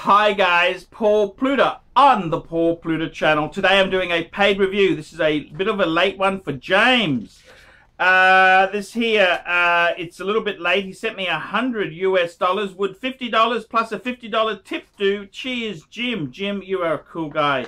Hi guys, Paul Pluta on the Paul Pluta channel. Today I'm doing a paid review. This is a bit of a late one for James. This here, it's a little bit late. He sent me $100 US. Would $50 plus a $50 tip do? Cheers, Jim. Jim, you are a cool guy.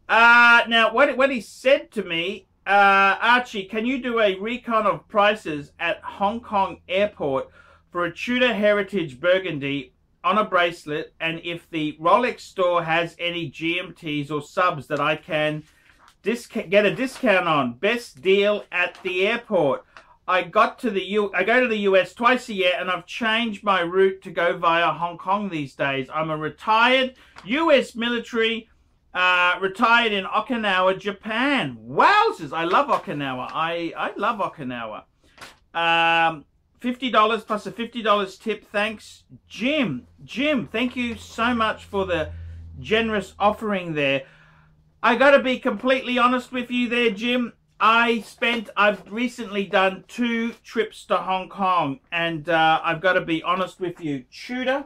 Now, what he said to me, Archie, can you do a recon of prices at Hong Kong airport for a Tudor Heritage Burgundy on a bracelet, and if the Rolex store has any GMTs or subs that I can get a discount on. Best deal at the airport. I go to the US twice a year, and I've changed my route to go via Hong Kong these days. I'm a retired US military, retired in Okinawa, Japan. Wowzers, I love Okinawa. I love Okinawa. $50 plus a $50 tip. Thanks, Jim. Jim, thank you so much for the generous offering there. I got to be completely honest with you there, Jim. I've recently done 2 trips to Hong Kong, and I've got to be honest with you. Tudor,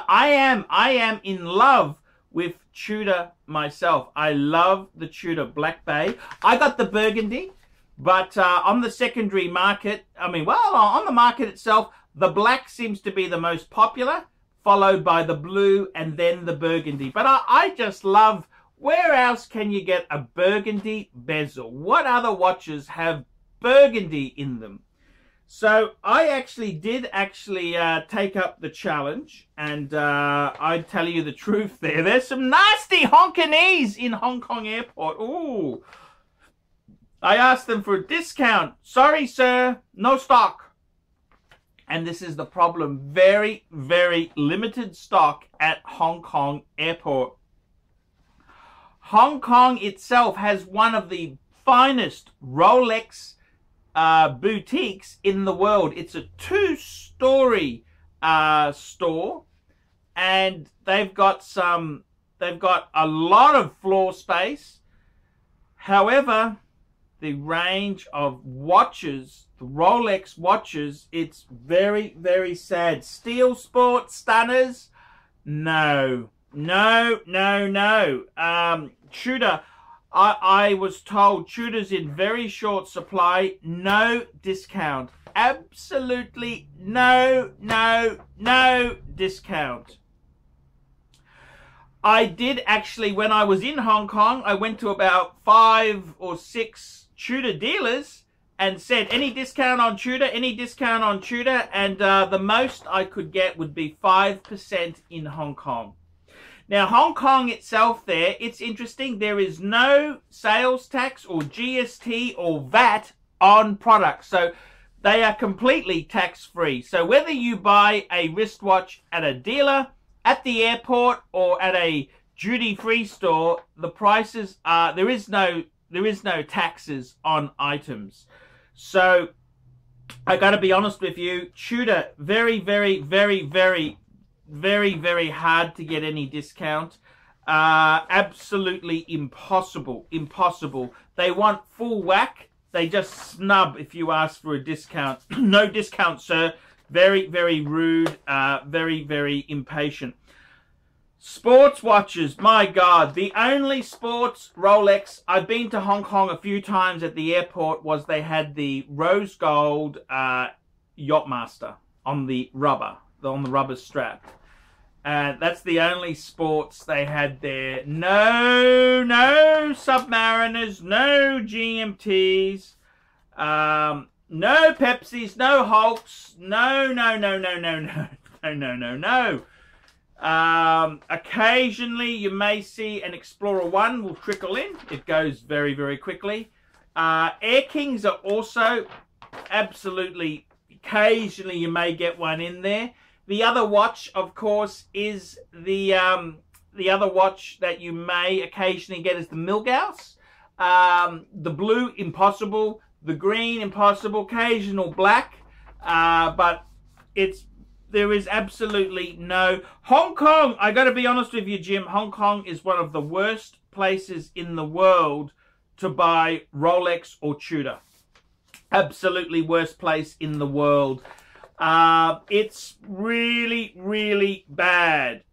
I am in love with Tudor myself. I love the Tudor Black Bay. I got the Burgundy. But on the secondary market, on the market itself, the black seems to be the most popular, followed by the blue and then the burgundy. But I just love, where else can you get a burgundy bezel? What other watches have burgundy in them? So I did take up the challenge, and I tell you the truth there. There's some nasty honkinese in Hong Kong airport. Ooh. I asked them for a discount. Sorry, sir, no stock. And this is the problem. Very, very limited stock at Hong Kong airport. Hong Kong itself has one of the finest Rolex boutiques in the world. It's a 2-story store, and they've got a lot of floor space. However, the range of watches, the Rolex watches, it's very, very sad. Steel Sport Stunners, no. Tudor, I was told Tudor's in very short supply, no discount. Absolutely no discount. I did actually, when I was in Hong Kong, I went to about 5 or 6 Tudor dealers and said, any discount on Tudor, any discount on Tudor, and the most I could get would be 5% in Hong Kong. Now, Hong Kong itself there, it's interesting, there is no sales tax or GST or VAT on products, so they are completely tax-free. So whether you buy a wristwatch at a dealer, at the airport, or at a duty-free store, the prices are, there is no taxes on items. So I got to be honest with you, Tudor, very, very, very, very, very, very hard to get any discount. Absolutely impossible. They want full whack. They just snub if you ask for a discount. No discount, sir. Very, very rude. Very, very impatient. Sports watches, my God, the only sports Rolex, I've been to Hong Kong a few times at the airport, was they had the rose gold Yachtmaster on the rubber strap. That's the only sports they had there. No Submariners, no GMTs, no Pepsis, no Hulks, no. Occasionally you may see an Explorer 1 will trickle in. It goes very, very quickly. Air Kings are also absolutely, occasionally you may get one in there. The other watch, of course, is the other watch that you may occasionally get is the Milgauss. The blue, impossible. The green, impossible. Occasional black. But there is absolutely no. Hong Kong, I got to be honest with you, Jim, Hong Kong is one of the worst places in the world to buy Rolex or Tudor. Absolutely worst place in the world. It's really, really bad.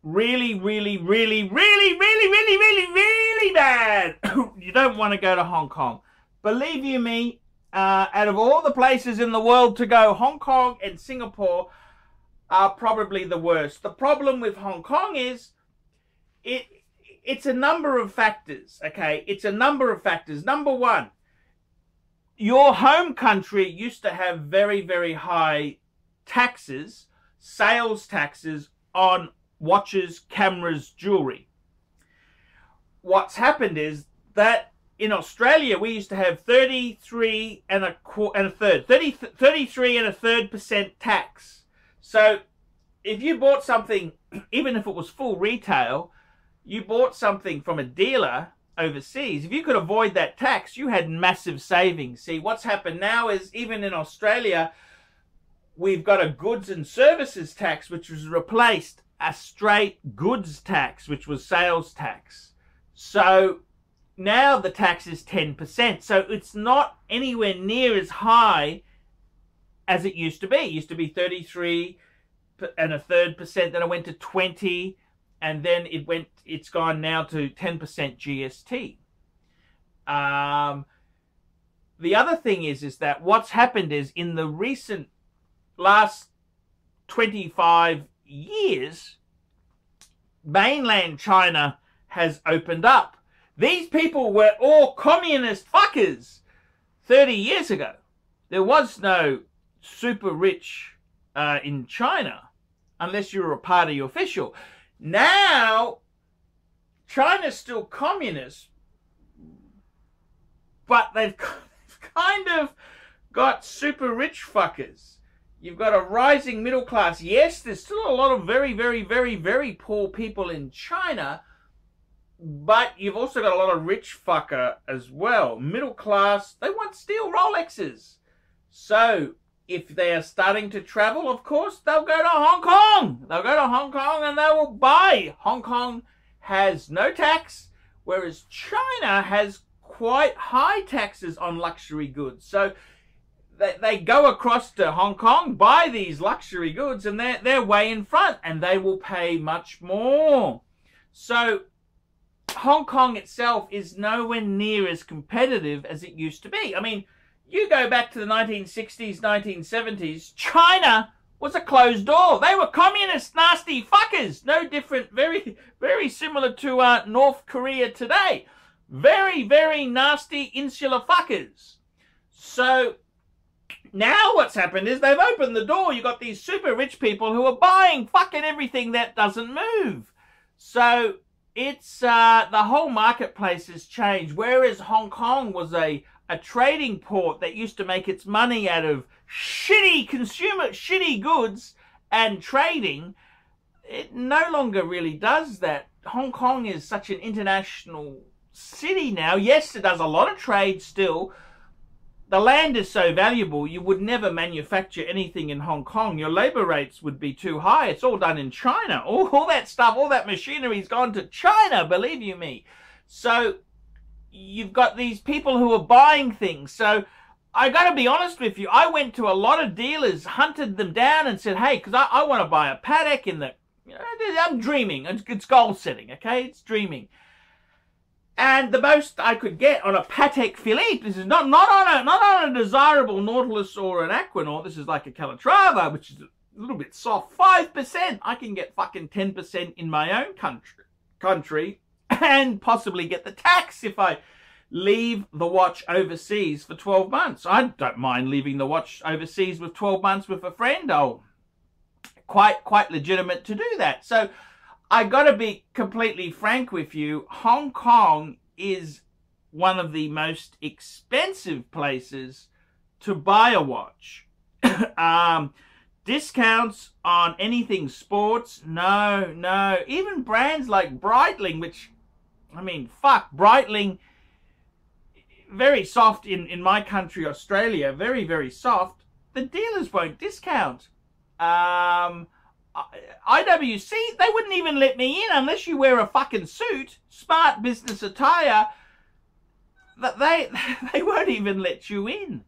don't want to go to Hong Kong. Believe you me, out of all the places in the world to go, Hong Kong and Singapore are probably the worst. The problem with Hong Kong is it's a number of factors, okay? It's a number of factors. Number one, your home country used to have very, very high taxes, sales taxes on watches, cameras, jewelry. What's happened is that in Australia, we used to have 33 and a third percent tax. So if you bought something, even if it was full retail, you bought something from a dealer overseas, if you could avoid that tax, you had massive savings. See, what's happened now is even in Australia, we've got a goods and services tax, which was replaced a straight goods tax, which was sales tax. So now the tax is 10%. So it's not anywhere near as high as it used to be. It used to be 33 and a third percent, then it went to 20, and then it's gone now to 10% GST. The other thing is that what's happened is in the recent last 25 years, mainland China has opened up. These people were all communist fuckers 30 years ago. There was no super rich in China unless you were a party official. Now, China's still communist, but they've kind of got super rich fuckers. You've got a rising middle class. Yes, there's still a lot of very, very, very, very poor people in China, but you've also got a lot of rich fucker as well. Middle class, they want steel Rolexes. So if they are starting to travel, of course, they'll go to Hong Kong. They'll go to Hong Kong and they will buy. Hong Kong has no tax, whereas China has quite high taxes on luxury goods. So they go across to Hong Kong, buy these luxury goods, and they're way in front, and they will pay much more. So Hong Kong itself is nowhere near as competitive as it used to be. I mean, you go back to the 1960s, 1970s, China was a closed door. They were communist, nasty fuckers. No different, very, very similar to North Korea today. Very, very nasty, insular fuckers. So now what's happened is they've opened the door. You've got these super rich people who are buying fucking everything that doesn't move. So it's the whole marketplace has changed. Whereas Hong Kong was a trading port that used to make its money out of shitty goods and trading, it no longer really does that. Hong Kong is such an international city now. Yes, it does a lot of trade still. The land is so valuable, you would never manufacture anything in Hong Kong. Your labor rates would be too high. It's all done in China. All that stuff, all that machinery's gone to China, believe you me. So you've got these people who are buying things. So I got to be honest with you. I went to a lot of dealers, hunted them down and said, hey, because I want to buy a Patek in the, I'm dreaming. It's goal setting, okay? It's dreaming. And the most I could get on a Patek Philippe, this is not on a desirable Nautilus or an Aquanaut, this is like a Calatrava, which is a little bit soft, 5%. I can get fucking 10% in my own country and possibly get the tax if I leave the watch overseas for 12 months. I don't mind leaving the watch overseas with 12 months with a friend. Oh, quite legitimate to do that. So I got to be completely frank with you. Hong Kong is one of the most expensive places to buy a watch. Discounts on anything sports, no. Even brands like Breitling, which, I mean, fuck, Breitling, very soft in my country, Australia, very, very soft. The dealers won't discount. IWC, they wouldn't even let me in unless you wear a fucking suit, smart business attire. They won't even let you in.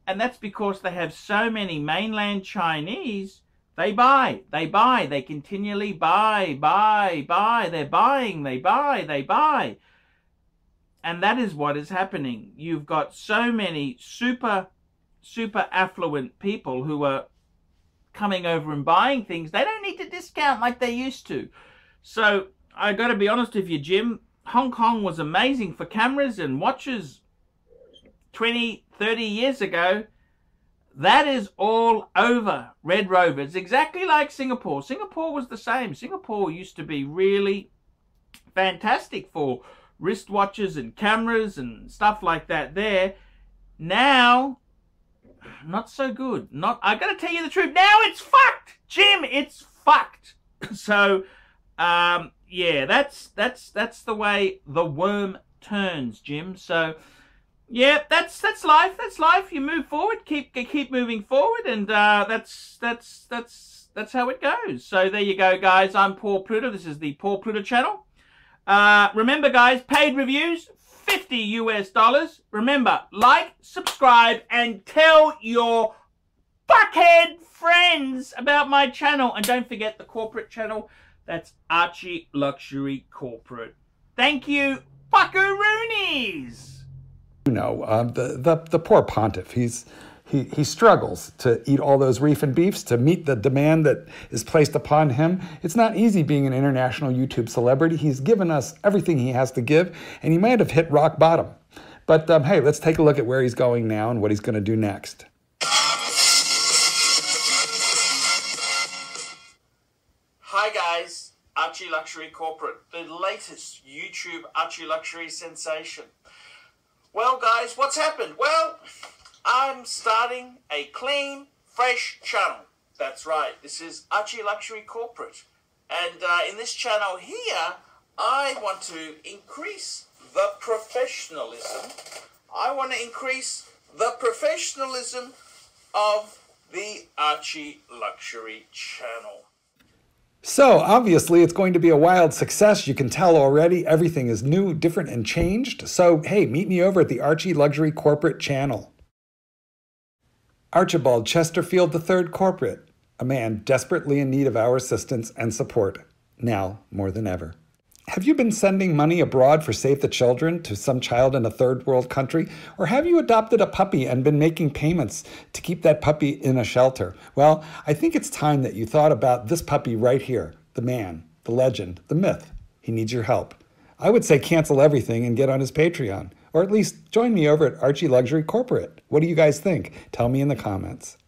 And that's because they have so many mainland Chinese. They continually buy. They're buying, they buy. And that is what is happening. You've got so many super affluent people who are coming over and buying things. They don't need to discount like they used to. So I got to be honest with you, Jim, Hong Kong was amazing for cameras and watches 20, 30 years ago. That is all over, Red Rover. It's exactly like Singapore. Singapore was the same. Singapore used to be really fantastic for wristwatches and cameras and stuff like that there. Now, not so good. I gotta tell you the truth. Now it's fucked, Jim. It's fucked. So, yeah, that's the way the worm turns, Jim. So, yeah, that's life. That's life. You move forward, keep moving forward, and that's how it goes. So there you go, guys. I'm Paul Pluta. This is the Paul Pluta channel. Remember, guys, paid reviews, $50 US. Remember, like, subscribe, and tell your fuckhead friends about my channel. And don't forget the corporate channel. That's ArchieLuxury Corporate. Thank you, buckaroonies. You know, the poor pontiff, he struggles to eat all those reef and beefs to meet the demand that is placed upon him. It's not easy being an international YouTube celebrity. He's given us everything he has to give, and he might have hit rock bottom. But hey, let's take a look at where he's going now and what he's going to do next. Hi guys, ArchieLuxury Corporate, the latest YouTube ArchieLuxury sensation. Well guys, what's happened? Well, I'm starting a clean, fresh channel. That's right, this is ArchieLuxury Corporate. And in this channel here, I want to increase the professionalism. I want to increase the professionalism of the ArchieLuxury channel. So, obviously, it's going to be a wild success. You can tell already everything is new, different, and changed. So, hey, meet me over at the ArchieLuxury Corporate channel. Archibald Chesterfield III Corporate, a man desperately in need of our assistance and support, now more than ever. Have you been sending money abroad for Save the Children to some child in a third world country? Or have you adopted a puppy and been making payments to keep that puppy in a shelter? Well, I think it's time that you thought about this puppy right here, the man, the legend, the myth. He needs your help. I would say cancel everything and get on his Patreon. Or at least join me over at ArchieLuxury Corporate. What do you guys think? Tell me in the comments.